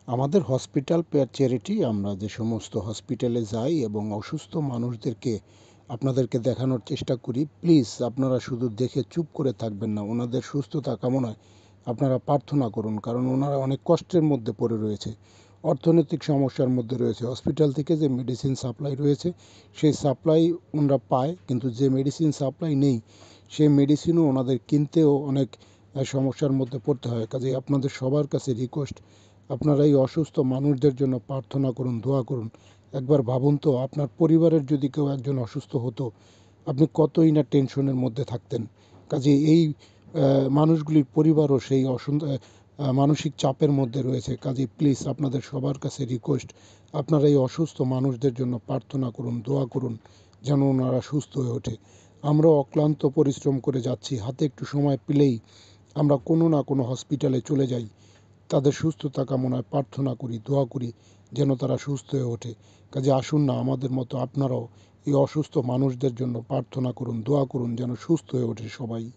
আমাদের hospital charity আমরা যে সমস্ত হসপিটালে যাই এবং অসুস্থ মানুষদেরকে আপনাদেরকে দেখানোর চেষ্টা করি। প্লিজ আপনারা শুধু দেখে চুপ করে থাকবেন না, ওনাদের সুস্থতা কামনায় আপনারা প্রার্থনা করুন, কারণ ওনারা অনেক কষ্টের মধ্যে পড়ে রয়েছে, অর্থনৈতিক সমস্যার মধ্যে রয়েছে। হসপিটাল থেকে যে মেডিসিন সাপ্লাই রয়েছে সেই সাপ্লাই ওনারা পায়, কিন্তু যে মেডিসিন সাপ্লাই নেই সেই মেডিসিনও ওনাদের কিনতেও অনেক সমস্যার মধ্যে পড়তে হয়। কাজেই আপনাদের সবার কাছে রিকোয়েস্ট, আপনারা এই অসুস্থ মানুষদের জন্য প্রার্থনা করুন, দোয়া করুন। একবার ভাবুন তো, আপনার পরিবারের যদি কেউ একজন অসুস্থ হতো, আপনি কতই না টেনশনের মধ্যে থাকতেন। কাজে এই মানুষগুলির পরিবারও সেই মানসিক চাপের মধ্যে রয়েছে। কাজে প্লিজ আপনাদের সবার কাছে রিকোয়েস্ট, আপনারা এই অসুস্থ মানুষদের জন্য প্রার্থনা করুন, দোয়া করুন, যেন ওনারা সুস্থ হয়ে ওঠে। আমরা অক্লান্ত পরিশ্রম করে যাচ্ছি, হাতে একটু সময় পেলেই আমরা কোনো না কোনো হসপিটালে চলে যাই, তাদের সুস্থতা কামনায় প্রার্থনা করি, দোয়া করি যেন তারা সুস্থ হয়ে ওঠে। কাজে আসুন না, আমাদের মতো আপনারাও এই অসুস্থ মানুষদের জন্য প্রার্থনা করুন, দোয়া করুন যেন সুস্থ হয়ে ওঠে সবাই।